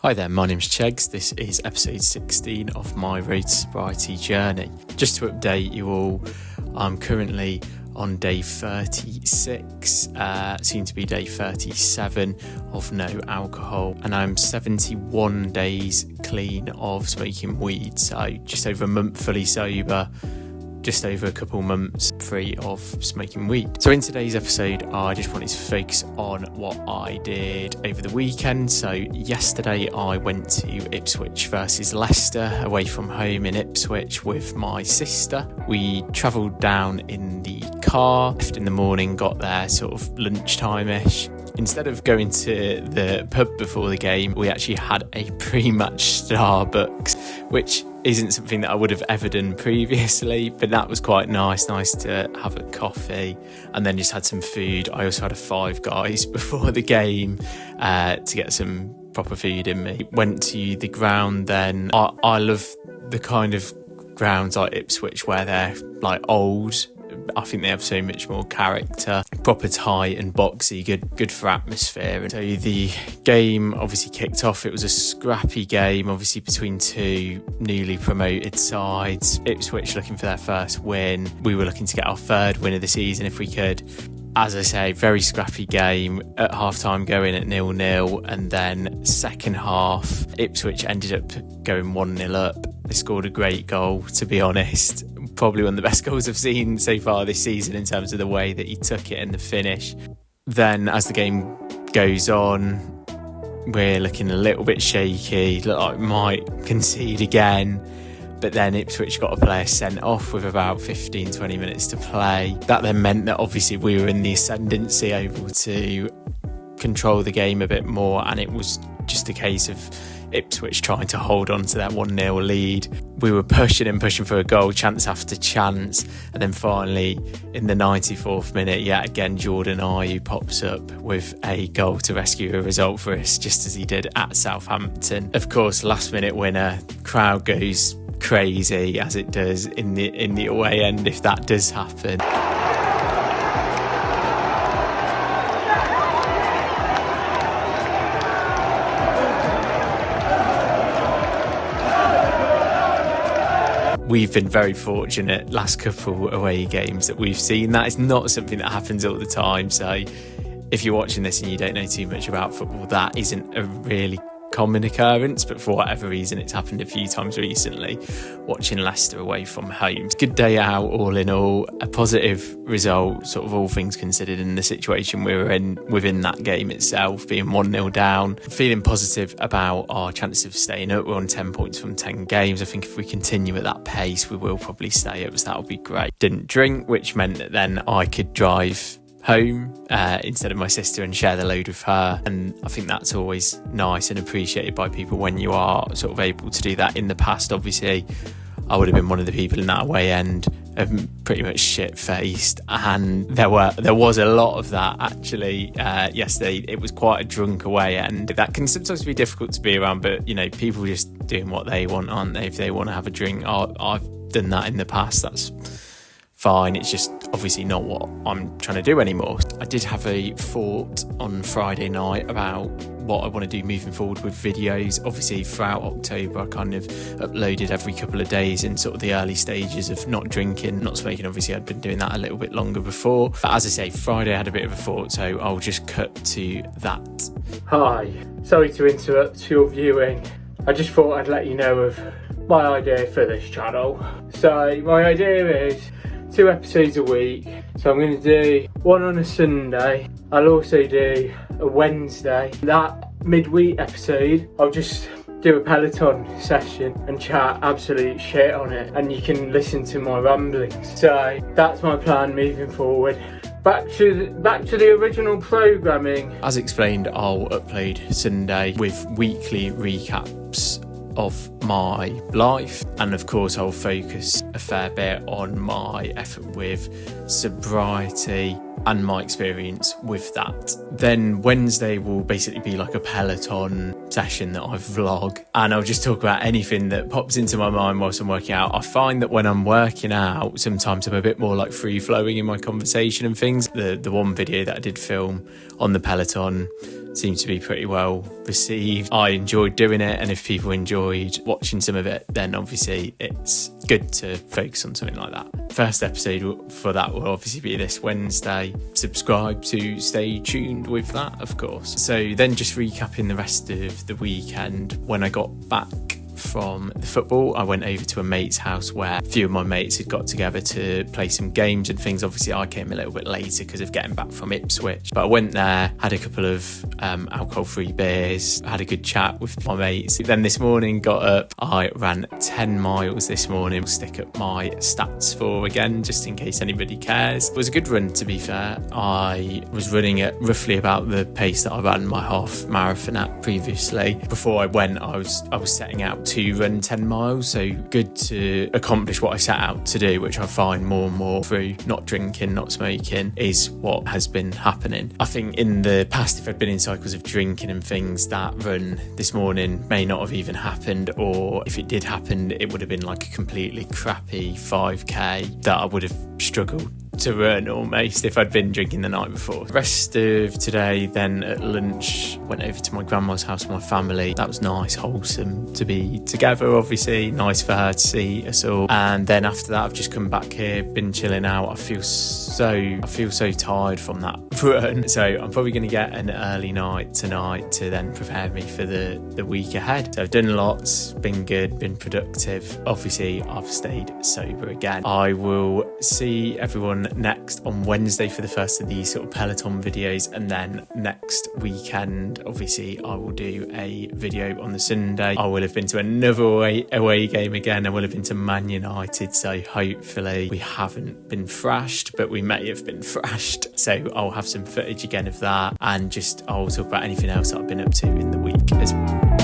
Hi there, my name's Chegs. This is episode 16 of my road to sobriety journey. Just to update you all, I'm currently on day 36, soon to be day 37 of no alcohol, and I'm 71 days clean of smoking weed, so just over a month fully sober, just over a couple months free of smoking weed. So in today's episode, I just wanted to focus on what I did over the weekend. So yesterday I went to Ipswich versus Leicester, away from home in Ipswich with my sister. We travelled down in the car, left in the morning, got there sort of lunchtime-ish. Instead of going to the pub before the game, we actually had a pre-match Starbucks, which isn't something that I would have ever done previously, but that was quite nice to have a coffee and then just had some food. I also had a Five Guys before the game to get some proper food in me. Went to the ground then. I love the kind of grounds like Ipswich where they're like old. I think they have so much more character, proper tight and boxy, good for atmosphere. And so the game obviously kicked off. It was a scrappy game, obviously between two newly promoted sides. Ipswich looking for their first win. We were looking to get our third win of the season if we could. As I say, very scrappy game. At half-time going at 0-0, and then second half, Ipswich ended up going 1-0 up. They scored a great goal, to be honest. Probably one of the best goals I've seen so far this season in terms of the way that he took it and the finish. Then as the game goes on, we're looking a little bit shaky, look like we might concede again. But then Ipswich got a player sent off with about 15-20 minutes to play. That then meant that obviously we were in the ascendancy, able to control the game a bit more, and it was just a case of Ipswich trying to hold on to that 1-0 lead. We were pushing for a goal, chance after chance, and then finally in the 94th minute, yet again Jordan Ayew pops up with a goal to rescue a result for us, just as he did at Southampton. Of course, last minute winner, crowd goes crazy as it does in the away end if that does happen. We've been very fortunate last couple away games that we've seen. That is not something that happens all the time. So if you're watching this and you don't know too much about football, that isn't a really common occurrence, but for whatever reason it's happened a few times recently, watching Leicester away from home. Good day out all in all, a positive result, sort of all things considered, in the situation we were in within that game itself, being 1-0 down. Feeling positive about our chances of staying up. We're on 10 points from 10 games. I think if we continue at that pace we will probably stay up, so that'll be great. Didn't drink, which meant that then I could drive home instead of my sister and share the load with her, and I think that's always nice and appreciated by people when you are sort of able to do that. In the past, obviously I would have been one of the people in that away end, pretty much shit-faced, and there was a lot of that actually yesterday. It was quite a drunk away end. That can sometimes be difficult to be around, but you know, people just doing what they want, aren't they? If they want to have a drink, I've done that in the past, that's fine. It's just obviously not what I'm trying to do anymore. I did have a thought on Friday night about what I want to do moving forward with videos. Obviously throughout October I kind of uploaded every couple of days in sort of the early stages of not drinking, not smoking. Obviously I'd been doing that a little bit longer before, but as I say, Friday I had a bit of a thought, so I'll just cut to that. Hi, sorry to interrupt your viewing. I just thought I'd let you know of my idea for this channel. So my idea is 2 episodes a week. So I'm going to do one on a Sunday. I'll also do a Wednesday. That midweek episode, I'll just do a Peloton session and chat absolute shit on it, and you can listen to my ramblings. So that's my plan moving forward. Back to the original programming. As explained, I'll upload Sunday with weekly recaps of my life, and of course I'll focus a fair bit on my effort with sobriety, and my experience with that. Then Wednesday will basically be like a Peloton session that I vlog, and I'll just talk about anything that pops into my mind whilst I'm working out. I find that when I'm working out, sometimes I'm a bit more like free flowing in my conversation and things. The one video that I did film on the Peloton seemed to be pretty well received. I enjoyed doing it, and if people enjoyed watching some of it, then obviously it's good to focus on something like that. First episode for that will obviously be this Wednesday. Subscribe to stay tuned with that, of course. So then just recapping the rest of the weekend, when I got back from the football, I went over to a mate's house where a few of my mates had got together to play some games and things. Obviously I came a little bit later because of getting back from Ipswich, but I went there, had a couple of alcohol-free beers, had a good chat with my mates. Then this morning got up, I ran 10 miles this morning. I'll stick up my stats for again, just in case anybody cares. It was a good run, to be fair. I was running at roughly about the pace that I ran my half marathon at previously. Before I went, I was setting out to run 10 miles, so good to accomplish what I set out to do, which I find more and more through not drinking, not smoking, is what has been happening. I think in the past, if I'd been in cycles of drinking and things, that run this morning may not have even happened, or if it did happen, it would have been like a completely crappy 5k that I would have struggled to run almost if I'd been drinking the night before. The rest of today, then at lunch, went over to my grandma's house with my family. That was nice, wholesome to be together, obviously. Nice for her to see us all. And then after that, I've just come back here, been chilling out. I feel so tired from that run. So I'm probably going to get an early night tonight to then prepare me for the week ahead. So I've done lots, been good, been productive. Obviously, I've stayed sober again. I will see everyone next on Wednesday for the first of these sort of Peloton videos, and then next weekend obviously I will do a video on the Sunday. I will have been to another away game again. I will have been to Man United, so hopefully we haven't been thrashed, but we may have been thrashed, so I'll have some footage again of that, and just I'll talk about anything else that I've been up to in the week as well.